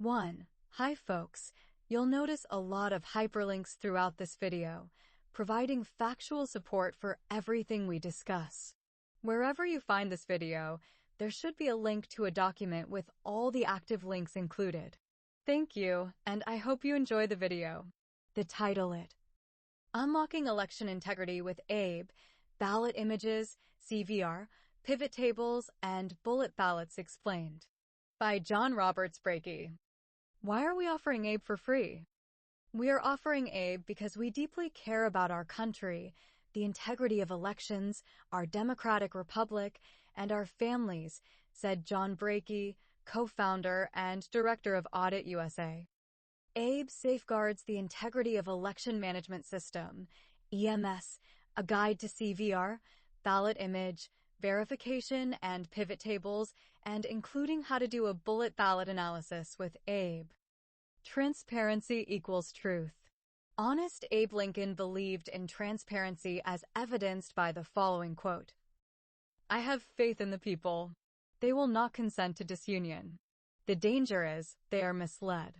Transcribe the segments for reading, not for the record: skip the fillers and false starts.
1. Hi folks, you'll notice a lot of hyperlinks throughout this video, providing factual support for everything we discuss. Wherever you find this video, there should be a link to a document with all the active links included. Thank you, and I hope you enjoy the video. The title it. Unlocking Election Integrity with Abe, Ballot Images, CVR, PivotTables, and Bullet Ballots Explained. By John Brakey. Why are we offering Abe for free? We are offering Abe because we deeply care about our country, the integrity of elections, our democratic republic, and our families, said John Brakey, co-founder and Director of AUDIT USA. Abe safeguards the integrity of election management system, EMS, a guide to CVR, ballot image, verification, and pivot tables, and including how to do a bullet ballot analysis with Abe. Transparency equals truth. Honest Abe Lincoln believed in transparency as evidenced by the following quote. I have faith in the people. They will not consent to disunion. The danger is, they are misled.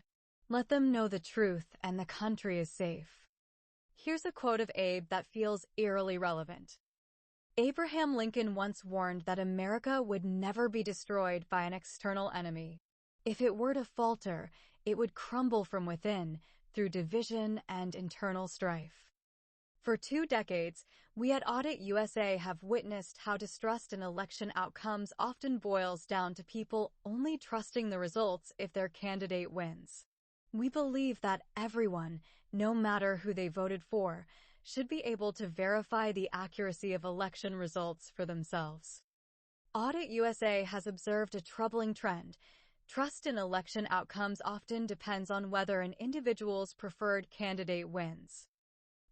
Let them know the truth and the country is safe. Here's a quote of Abe that feels eerily relevant. Abraham Lincoln once warned that America would never be destroyed by an external enemy. If it were to falter, it would crumble from within through division and internal strife. For 2 decades, we at AUDIT USA have witnessed how distrust in election outcomes often boils down to people only trusting the results if their candidate wins. We believe that everyone, no matter who they voted for, should be able to verify the accuracy of election results for themselves. AUDIT USA has observed a troubling trend. Trust in election outcomes often depends on whether an individual's preferred candidate wins.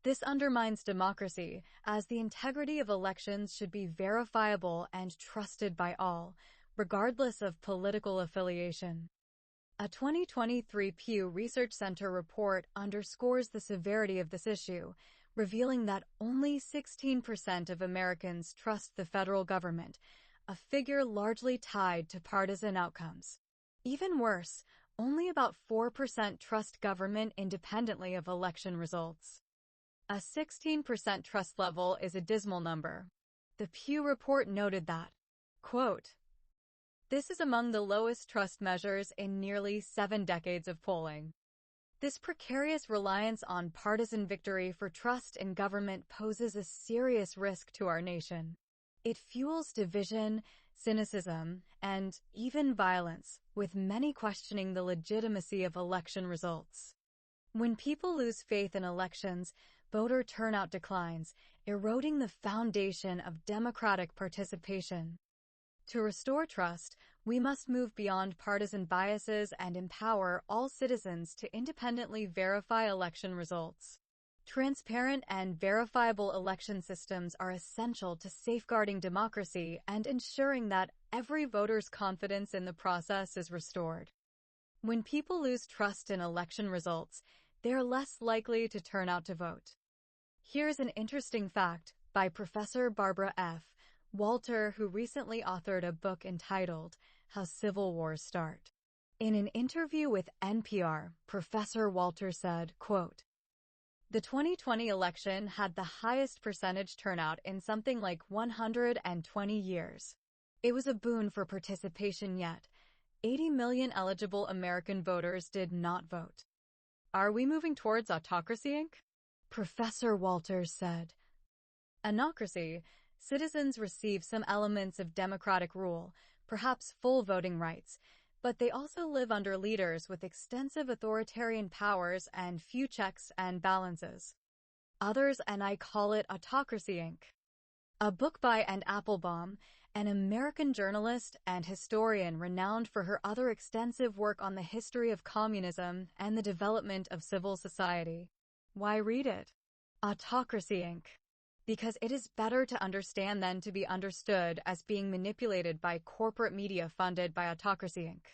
This undermines democracy, as the integrity of elections should be verifiable and trusted by all, regardless of political affiliation. A 2023 Pew Research Center report underscores the severity of this issue, revealing that only 16% of Americans trust the federal government, a figure largely tied to partisan outcomes. Even worse, only about 4% trust government independently of election results. A 16% trust level is a dismal number. The Pew report noted that, quote, this is among the lowest trust measures in nearly 7 decades of polling. This precarious reliance on partisan victory for trust in government poses a serious risk to our nation. It fuels division, cynicism, and even violence, with many questioning the legitimacy of election results. When people lose faith in elections, voter turnout declines, eroding the foundation of democratic participation. To restore trust, we must move beyond partisan biases and empower all citizens to independently verify election results. Transparent and verifiable election systems are essential to safeguarding democracy and ensuring that every voter's confidence in the process is restored. When people lose trust in election results, they are less likely to turn out to vote. Here's an interesting fact by Professor Barbara F. Walter, who recently authored a book entitled How Civil Wars Start. In an interview with NPR, Professor Walter said, quote, the 2020 election had the highest percentage turnout in something like 120 years. It was a boon for participation, yet 80 million eligible American voters did not vote. Are we moving towards autocracy, Inc? Professor Walters said. Anocracy, citizens receive some elements of democratic rule, perhaps full voting rights, but they also live under leaders with extensive authoritarian powers and few checks and balances. Others, and I call it autocracy, Inc. A book by Anne Applebaum, an American journalist and historian renowned for her other extensive work on the history of communism and the development of civil society. Why read it? Autocracy, Inc. Because it is better to understand than to be understood as being manipulated by corporate media funded by Autocracy, Inc.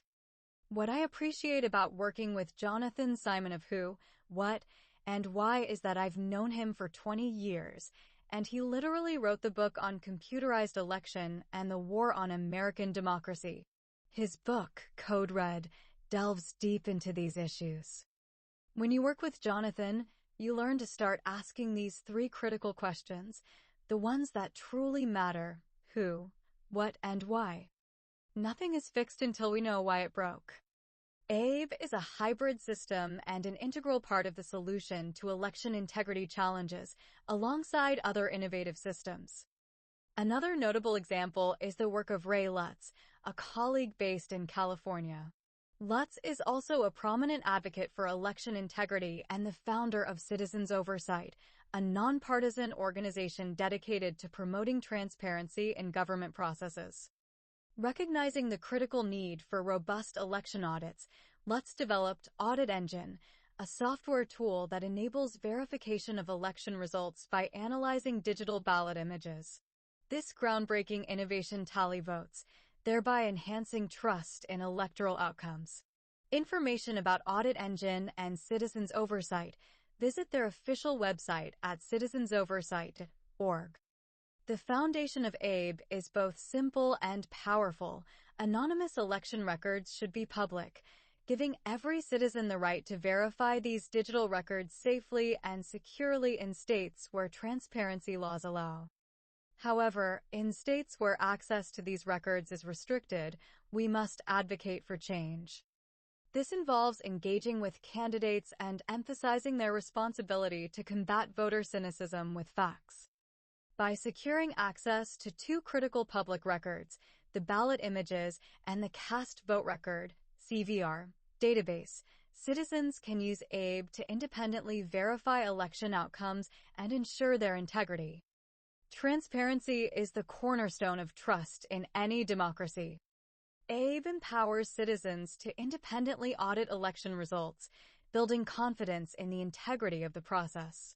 What I appreciate about working with Jonathan Simon of Who, What, and Why is that I've known him for 20 years, and he literally wrote the book on computerized election and the war on American democracy. His book, Code Red, delves deep into these issues. When you work with Jonathan, you learn to start asking these 3 critical questions, the ones that truly matter: who, what, and why. Nothing is fixed until we know why it broke. Abe is a hybrid system and an integral part of the solution to election integrity challenges, alongside other innovative systems. Another notable example is the work of Ray Lutz, a colleague based in California. Lutz is also a prominent advocate for election integrity and the founder of Citizens Oversight, a nonpartisan organization dedicated to promoting transparency in government processes. Recognizing the critical need for robust election audits, Lutz developed Audit Engine, a software tool that enables verification of election results by analyzing digital ballot images. This groundbreaking innovation tally votes, thereby enhancing trust in electoral outcomes. Information about Audit Engine and Citizens Oversight, visit their official website at citizensoversight.org. The foundation of Abe is both simple and powerful. Anonymous election records should be public, giving every citizen the right to verify these digital records safely and securely in states where transparency laws allow. However, in states where access to these records is restricted, we must advocate for change. This involves engaging with candidates and emphasizing their responsibility to combat voter cynicism with facts. By securing access to 2 critical public records, the ballot images and the cast vote record (CVR) database, citizens can use Abe to independently verify election outcomes and ensure their integrity. Transparency is the cornerstone of trust in any democracy. Abe empowers citizens to independently audit election results, building confidence in the integrity of the process.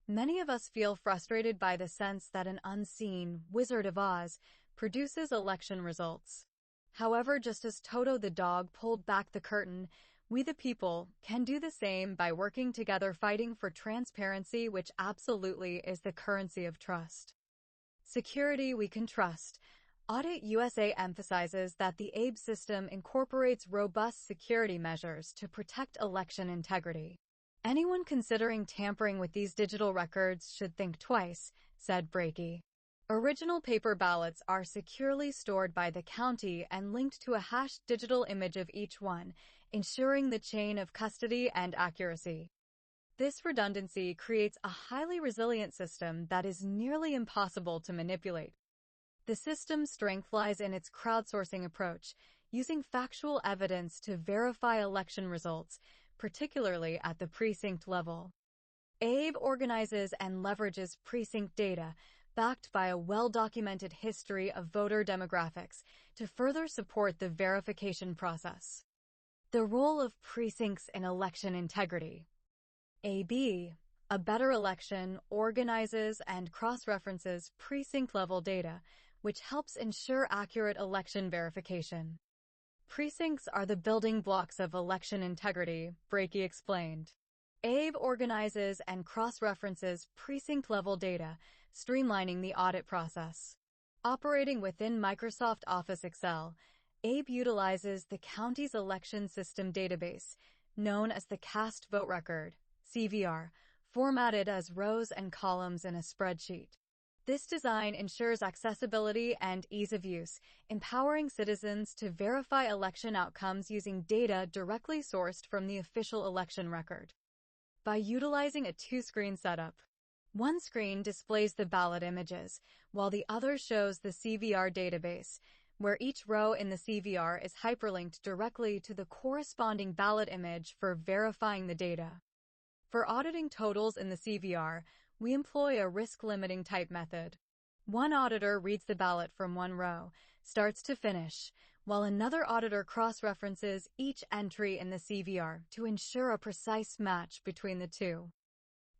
Many of us feel frustrated by the sense that an unseen Wizard of Oz produces election results. However, just as Toto the dog pulled back the curtain, we the people can do the same by working together, fighting for transparency, which absolutely is the currency of trust. Security we can trust. Audit USA emphasizes that the Abe system incorporates robust security measures to protect election integrity. Anyone considering tampering with these digital records should think twice, said Brakey. Original paper ballots are securely stored by the county and linked to a hashed digital image of each one, ensuring the chain of custody and accuracy. This redundancy creates a highly resilient system that is nearly impossible to manipulate. The system's strength lies in its crowdsourcing approach, using factual evidence to verify election results, particularly at the precinct level. Abe organizes and leverages precinct data, backed by a well-documented history of voter demographics, to further support the verification process. The role of precincts in election integrity. AB, A Better Election, organizes and cross-references precinct-level data, which helps ensure accurate election verification. Precincts are the building blocks of election integrity, Brakey explained. Abe organizes and cross-references precinct-level data, streamlining the audit process. Operating within Microsoft Office Excel, Abe utilizes the county's election system database, known as the Cast Vote Record, CVR, formatted as rows and columns in a spreadsheet. This design ensures accessibility and ease of use, empowering citizens to verify election outcomes using data directly sourced from the official election record. By utilizing a 2-screen setup, one screen displays the ballot images, while the other shows the CVR database, where each row in the CVR is hyperlinked directly to the corresponding ballot image for verifying the data. For auditing totals in the CVR, we employ a risk-limiting type method. One auditor reads the ballot from one row, starts to finish, while another auditor cross-references each entry in the CVR to ensure a precise match between the two.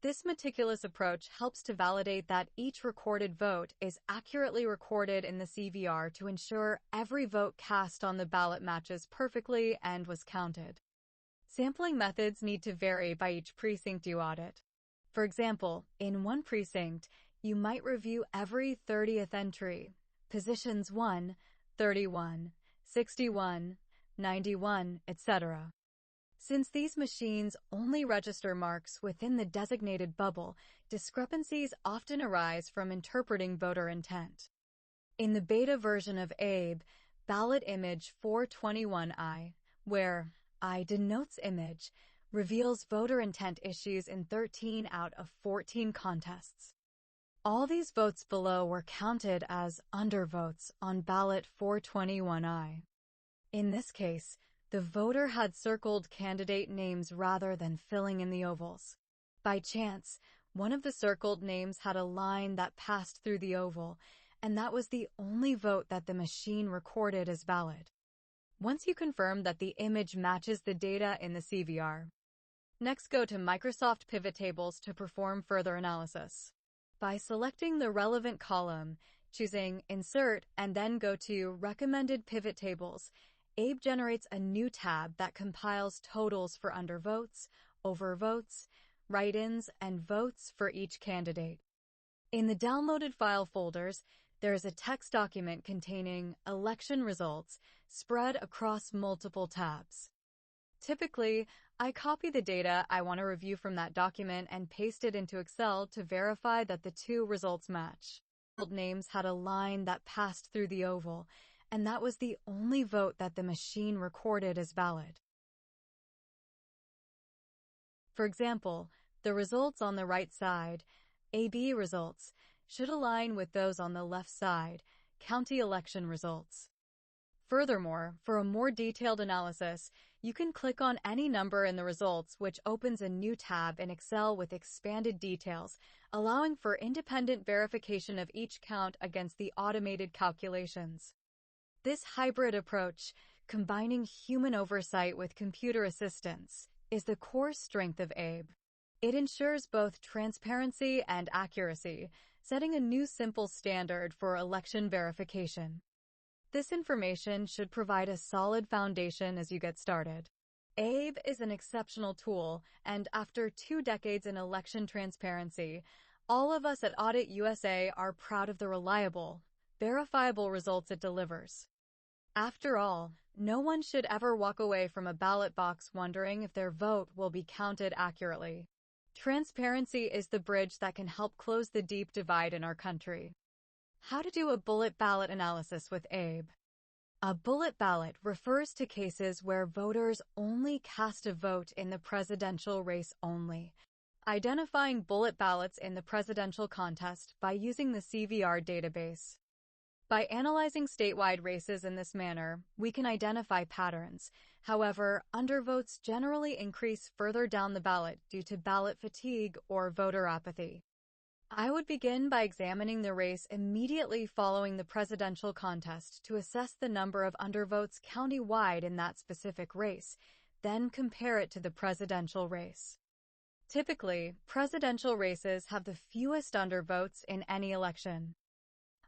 This meticulous approach helps to validate that each recorded vote is accurately recorded in the CVR to ensure every vote cast on the ballot matches perfectly and was counted. Sampling methods need to vary by each precinct you audit. For example, in one precinct, you might review every 30th entry, positions 1, 31, 61, 91, etc. Since these machines only register marks within the designated bubble, discrepancies often arise from interpreting voter intent. In the beta version of Abe, ballot image 421I, where I denotes image, reveals voter intent issues in 13 out of 14 contests. All these votes below were counted as undervotes on ballot 421I. In this case, the voter had circled candidate names rather than filling in the ovals. By chance, one of the circled names had a line that passed through the oval, and that was the only vote that the machine recorded as valid. Once you confirm that the image matches the data in the CVR, next go to Microsoft PivotTables to perform further analysis. By selecting the relevant column, choosing Insert, and then go to Recommended Pivot Tables, Abe generates a new tab that compiles totals for undervotes, overvotes, write-ins, and votes for each candidate. In the downloaded file folders, there is a text document containing election results spread across multiple tabs. Typically, I copy the data I want to review from that document and paste it into Excel to verify that the two results match. Names had a line that passed through the oval, and that was the only vote that the machine recorded as valid. For example, the results on the right side, AB results, should align with those on the left side, county election results. Furthermore, for a more detailed analysis, you can click on any number in the results, which opens a new tab in Excel with expanded details, allowing for independent verification of each count against the automated calculations. This hybrid approach, combining human oversight with computer assistance, is the core strength of Abe. It ensures both transparency and accuracy, setting a new simple standard for election verification. This information should provide a solid foundation as you get started. Abe is an exceptional tool, and after 2 decades in election transparency, all of us at Audit USA are proud of the reliable, verifiable results it delivers. After all, no one should ever walk away from a ballot box wondering if their vote will be counted accurately. Transparency is the bridge that can help close the deep divide in our country. How to do a bullet ballot analysis with Abe. A bullet ballot refers to cases where voters only cast a vote in the presidential race only, identifying bullet ballots in the presidential contest by using the CVR database. By analyzing statewide races in this manner, we can identify patterns. However, undervotes generally increase further down the ballot due to ballot fatigue or voter apathy. I would begin by examining the race immediately following the presidential contest to assess the number of undervotes county-wide in that specific race, then compare it to the presidential race. Typically, presidential races have the fewest undervotes in any election.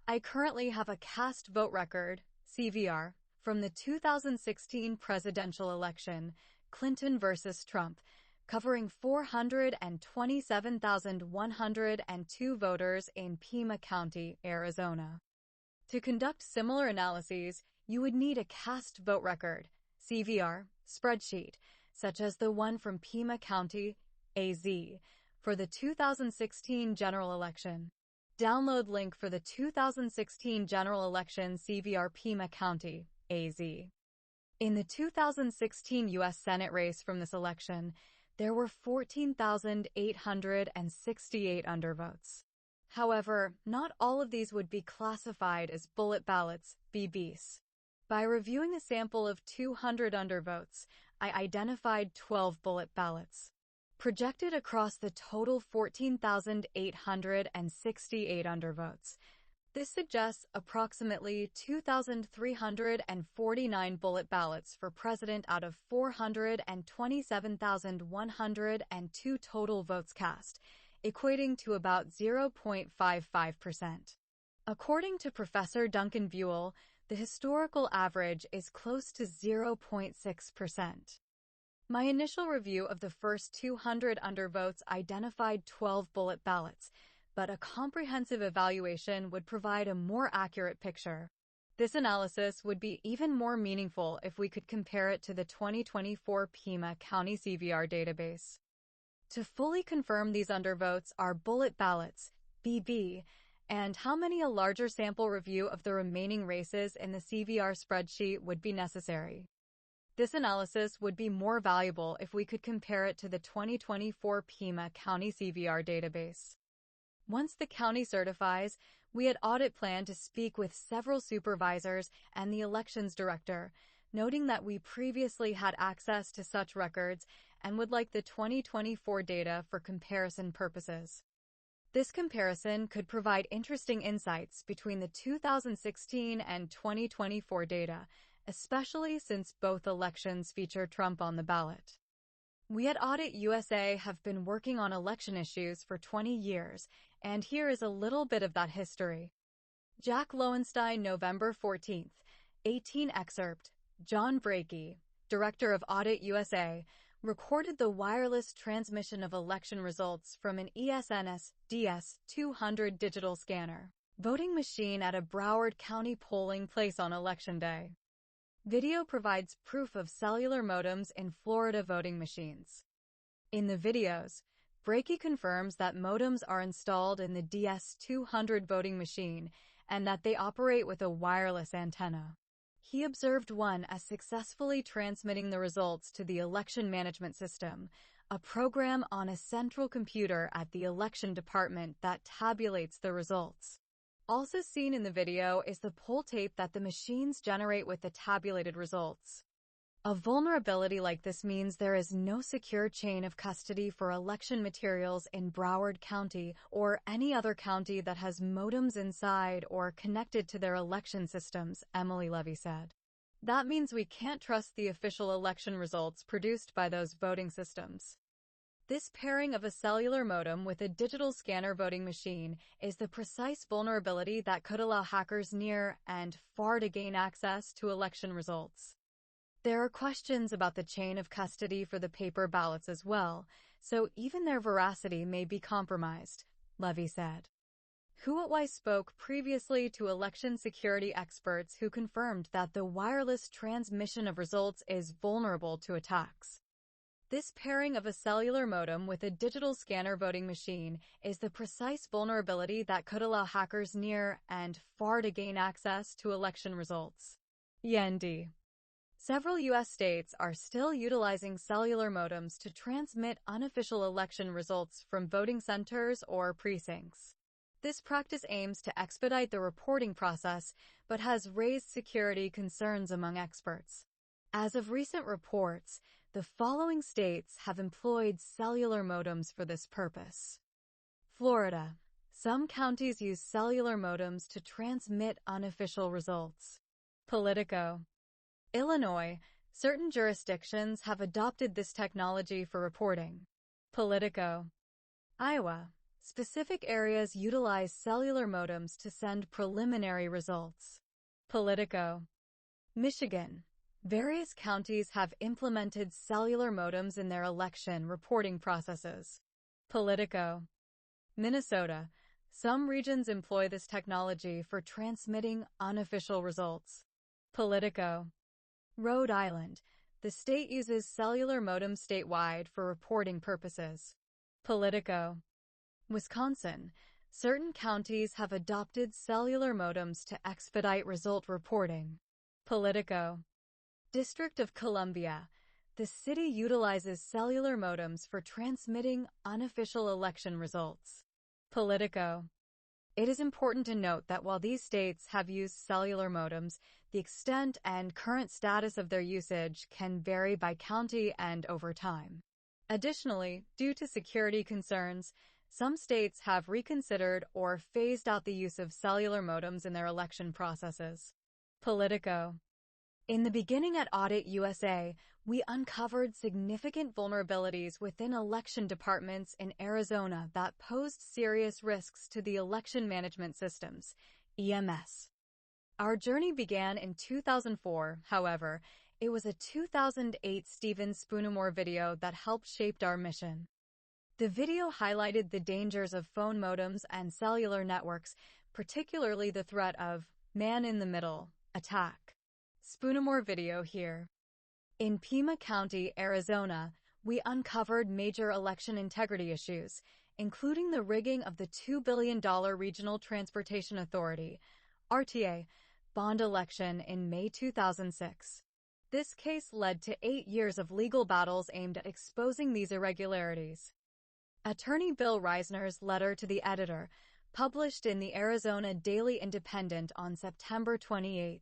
I currently have a cast vote record, CVR, from the 2016 presidential election, Clinton versus Trump, covering 427,102 voters in Pima County, Arizona. To conduct similar analyses, you would need a cast vote record, CVR, spreadsheet, such as the one from Pima County, AZ, for the 2016 general election. Download link for the 2016 general election CVR Pima County, AZ. In the 2016 U.S. Senate race from this election, there were 14,868 undervotes. However, not all of these would be classified as bullet ballots, BBs. By reviewing a sample of 200 undervotes, I identified 12 bullet ballots. Projected across the total 14,868 undervotes, this suggests approximately 2,349 bullet ballots for president out of 427,102 total votes cast, equating to about 0.55%. According to Professor Duncan Buell, the historical average is close to 0.6%. My initial review of the first 200 undervotes identified 12 bullet ballots, but a comprehensive evaluation would provide a more accurate picture. This analysis would be even more meaningful if we could compare it to the 2024 Pima County CVR database. To fully confirm these undervotes are bullet ballots, BB, and how many a larger sample review of the remaining races in the CVR spreadsheet would be necessary. This analysis would be more valuable if we could compare it to the 2024 Pima County CVR database. Once the county certifies, we at Audit plan to speak with several supervisors and the elections director, noting that we previously had access to such records and would like the 2024 data for comparison purposes. This comparison could provide interesting insights between the 2016 and 2024 data, especially since both elections feature Trump on the ballot. We at Audit USA have been working on election issues for 20 years, and here is a little bit of that history. Jack Lowenstein, November 14th, 18 excerpt, John Brakey, Director of Audit USA, recorded the wireless transmission of election results from an ESNS DS-200 digital scanner voting machine at a Broward County polling place on Election Day. Video provides proof of cellular modems in Florida voting machines. In the videos, Brakey confirms that modems are installed in the DS-200 voting machine and that they operate with a wireless antenna. He observed one as successfully transmitting the results to the election management system, a program on a central computer at the election department that tabulates the results. Also seen in the video is the poll tape that the machines generate with the tabulated results. A vulnerability like this means there is no secure chain of custody for election materials in Broward County or any other county that has modems inside or connected to their election systems, Emily Levy said. That means we can't trust the official election results produced by those voting systems. This pairing of a cellular modem with a digital scanner voting machine is the precise vulnerability that could allow hackers near and far to gain access to election results. There are questions about the chain of custody for the paper ballots as well, so even their veracity may be compromised, Levy said. Huawei spoke previously to election security experts who confirmed that the wireless transmission of results is vulnerable to attacks. This pairing of a cellular modem with a digital scanner voting machine is the precise vulnerability that could allow hackers near and far to gain access to election results. Yendi. Several U.S. states are still utilizing cellular modems to transmit unofficial election results from voting centers or precincts. This practice aims to expedite the reporting process, but has raised security concerns among experts. As of recent reports, the following states have employed cellular modems for this purpose. Florida. Some counties use cellular modems to transmit unofficial results. Politico. Illinois. Certain jurisdictions have adopted this technology for reporting. Politico. Iowa. Specific areas utilize cellular modems to send preliminary results. Politico. Michigan. Various counties have implemented cellular modems in their election reporting processes. Politico. Minnesota. Some regions employ this technology for transmitting unofficial results. Politico. Rhode Island. The state uses cellular modems statewide for reporting purposes. Politico. Wisconsin. Certain counties have adopted cellular modems to expedite result reporting. Politico. District of Columbia. The city utilizes cellular modems for transmitting unofficial election results. Politico. It is important to note that while these states have used cellular modems, the extent and current status of their usage can vary by county and over time. Additionally, due to security concerns, some states have reconsidered or phased out the use of cellular modems in their election processes. Politico. In the beginning at Audit USA, we uncovered significant vulnerabilities within election departments in Arizona that posed serious risks to the election management systems, EMS. Our journey began in 2004, however. It was a 2008 Steven Spoonamore video that helped shape our mission. The video highlighted the dangers of phone modems and cellular networks, particularly the threat of man in the middle Attack. Spoonamore video here. In Pima County, Arizona, we uncovered major election integrity issues, including the rigging of the $2 billion Regional Transportation Authority, RTA, bond election in May 2006. This case led to 8 years of legal battles aimed at exposing these irregularities. Attorney Bill Reisner's letter to the editor, published in the Arizona Daily Independent on September 28,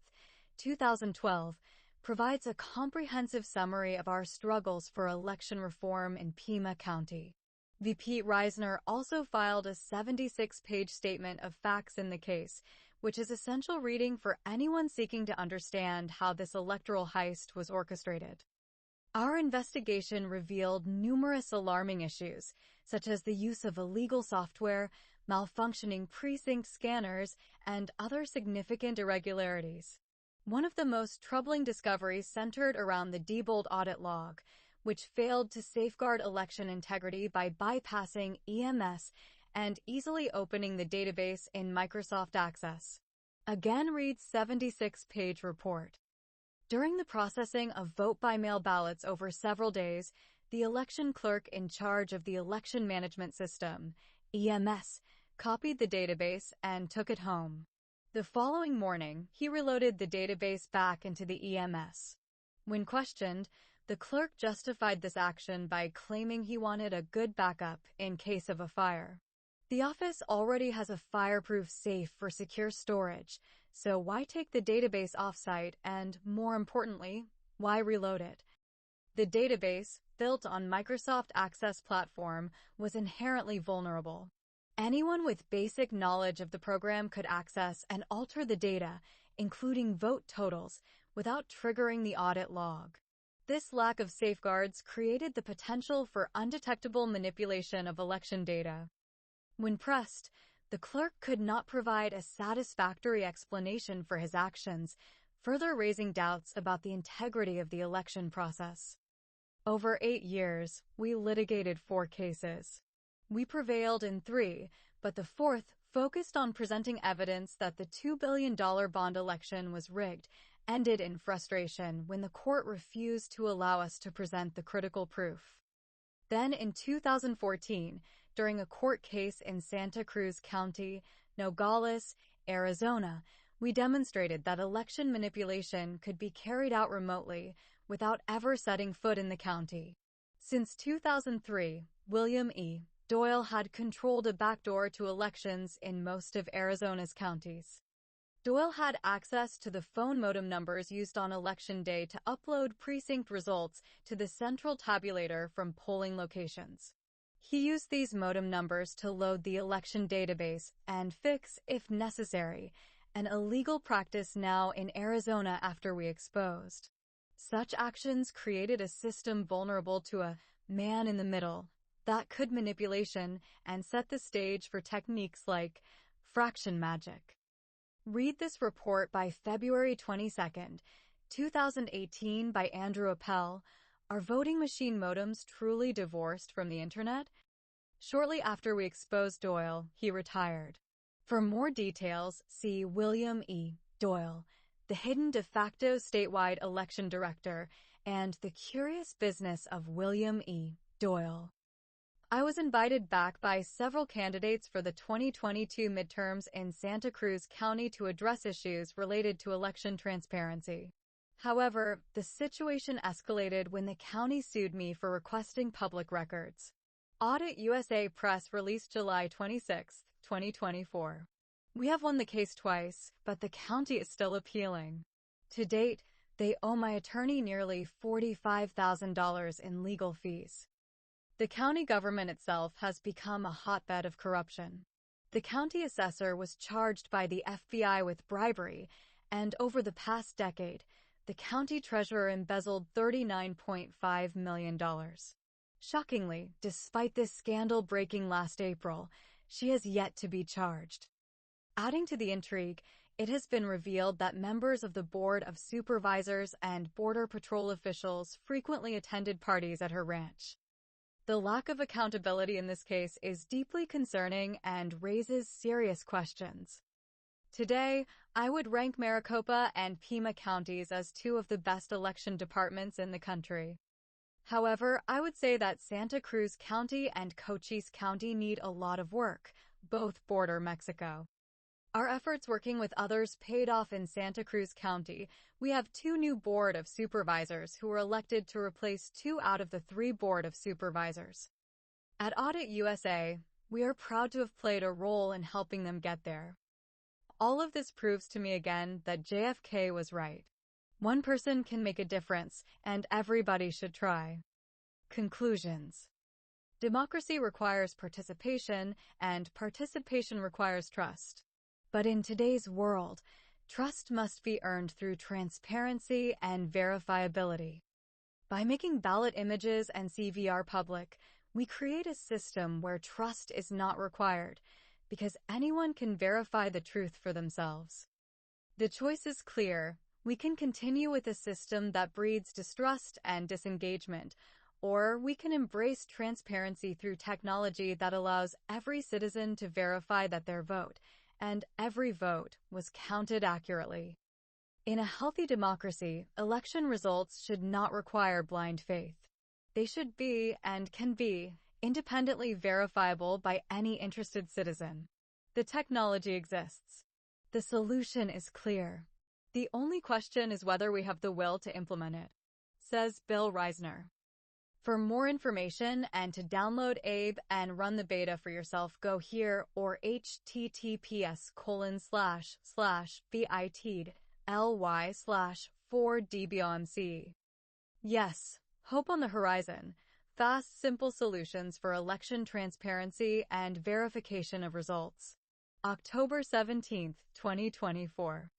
2012, provides a comprehensive summary of our struggles for election reform in Pima County. VP Reisner also filed a 76-page statement of facts in the case, which is essential reading for anyone seeking to understand how this electoral heist was orchestrated. Our investigation revealed numerous alarming issues, such as the use of illegal software, malfunctioning precinct scanners, and other significant irregularities. One of the most troubling discoveries centered around the Diebold audit log, which failed to safeguard election integrity by bypassing EMS and easily opening the database in Microsoft Access. Again, reads 76-page report. During the processing of vote-by-mail ballots over several days, the election clerk in charge of the election management system, EMS, copied the database and took it home. The following morning, he reloaded the database back into the EMS. When questioned, the clerk justified this action by claiming he wanted a good backup in case of a fire. The office already has a fireproof safe for secure storage, so why take the database offsite and, more importantly, why reload it? The database, built on Microsoft Access platform, was inherently vulnerable. Anyone with basic knowledge of the program could access and alter the data, including vote totals, without triggering the audit log. This lack of safeguards created the potential for undetectable manipulation of election data. When pressed, the clerk could not provide a satisfactory explanation for his actions, further raising doubts about the integrity of the election process. Over 8 years, we litigated 4 cases. We prevailed in 3, but the 4th focused on presenting evidence that the $2 billion bond election was rigged, ended in frustration when the court refused to allow us to present the critical proof. Then in 2014, during a court case in Santa Cruz County, Nogales, Arizona, we demonstrated that election manipulation could be carried out remotely without ever setting foot in the county. Since 2003, William E. Doyle had controlled a backdoor to elections in most of Arizona's counties. Doyle had access to the phone modem numbers used on Election Day to upload precinct results to the central tabulator from polling locations. He used these modem numbers to load the election database and fix, if necessary, an illegal practice now in Arizona after we exposed. Such actions created a system vulnerable to a man in the middle that could manipulation and set the stage for techniques like fraction magic. Read this report by February 22, 2018 by Andrew Appel. Are voting machine modems truly divorced from the internet? Shortly after we exposed Doyle, he retired. For more details, see William E. Doyle, the hidden de facto statewide election director, and the curious business of William E. Doyle. I was invited back by several candidates for the 2022 midterms in Santa Cruz County to address issues related to election transparency. However, the situation escalated when the county sued me for requesting public records. Audit USA Press released July 26, 2024. We have won the case twice, but the county is still appealing. To date, they owe my attorney nearly $45,000 in legal fees. The county government itself has become a hotbed of corruption. The county assessor was charged by the FBI with bribery, and over the past decade, the county treasurer embezzled $39.5 million. Shockingly, despite this scandal breaking last April, she has yet to be charged. Adding to the intrigue, it has been revealed that members of the Board of Supervisors and Border Patrol officials frequently attended parties at her ranch. The lack of accountability in this case is deeply concerning and raises serious questions. Today, I would rank Maricopa and Pima counties as two of the best election departments in the country. However, I would say that Santa Cruz County and Cochise County need a lot of work, both border Mexico. Our efforts working with others paid off in Santa Cruz County. We have 2 new Board of Supervisors who were elected to replace 2 out of the 3 Board of Supervisors. At Audit USA, we are proud to have played a role in helping them get there. All of this proves to me again that JFK was right. One person can make a difference, and everybody should try. Conclusions. Democracy requires participation, and participation requires trust. But in today's world, trust must be earned through transparency and verifiability. By making ballot images and CVR public, we create a system where trust is not required, because anyone can verify the truth for themselves. The choice is clear. We can continue with a system that breeds distrust and disengagement, or we can embrace transparency through technology that allows every citizen to verify that their vote, and every vote, was counted accurately. In a healthy democracy, election results should not require blind faith. They should be, and can be, independently verifiable by any interested citizen. The technology exists. The solution is clear. The only question is whether we have the will to implement it, says Bill Reisner. For more information and to download Abe and run the beta for yourself, go here or https://bit.ly/4dbomc. Yes, hope on the horizon. Fast, simple solutions for election transparency and verification of results. October 17, 2024.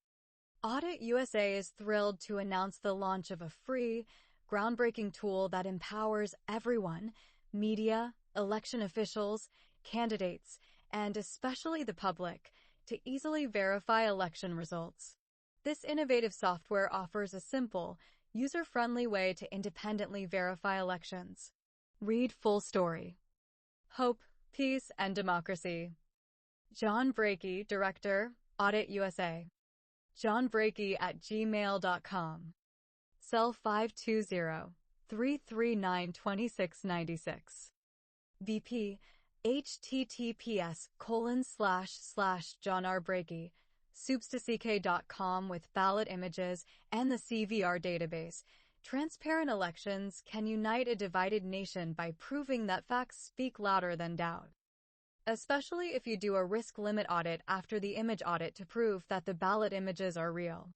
Audit USA is thrilled to announce the launch of a free, groundbreaking tool that empowers everyone, media, election officials, candidates, and especially the public, to easily verify election results. This innovative software offers a simple, user-friendly way to independently verify elections. Read full story. Hope, Peace, and Democracy. John Brakey, Director, Audit USA. johnbrakey@gmail.com. Cell 520-339-2696. VP, https://johnrbrakey, soupstock.com with ballot images and the CVR database. Transparent elections can unite a divided nation by proving that facts speak louder than doubt. Especially if you do a risk limit audit after the image audit to prove that the ballot images are real.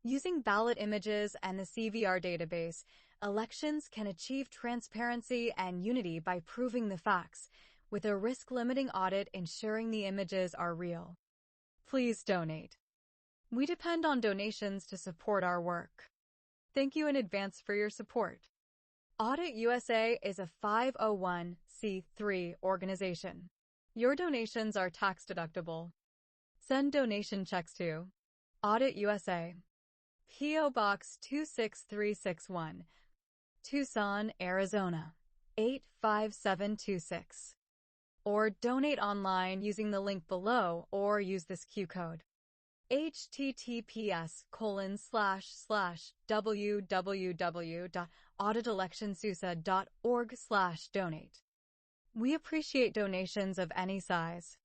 Using ballot images and the CVR database, elections can achieve transparency and unity by proving the facts, with a risk-limiting audit ensuring the images are real. Please donate. We depend on donations to support our work. Thank you in advance for your support. Audit USA is a 501c3 organization. Your donations are tax-deductible. Send donation checks to Audit USA, P.O. Box 26361, Tucson, Arizona, 85726. Or donate online using the link below or use this Q code. https://www.auditelectionsusa.org/donate. We appreciate donations of any size.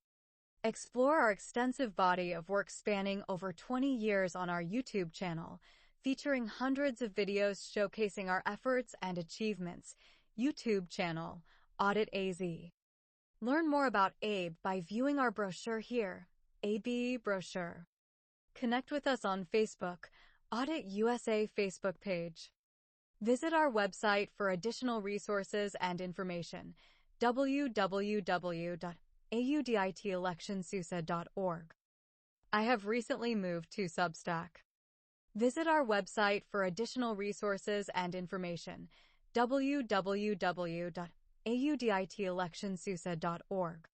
Explore our extensive body of work spanning over 20 years on our YouTube channel, featuring hundreds of videos showcasing our efforts and achievements. YouTube channel, Audit AZ. Learn more about Abe by viewing our brochure here, AB Brochure. Connect with us on Facebook, Audit USA Facebook page. Visit our website for additional resources and information, www.auditelectionsusa.org. I have recently moved to Substack. Visit our website for additional resources and information, www.auditelectionsusa.org.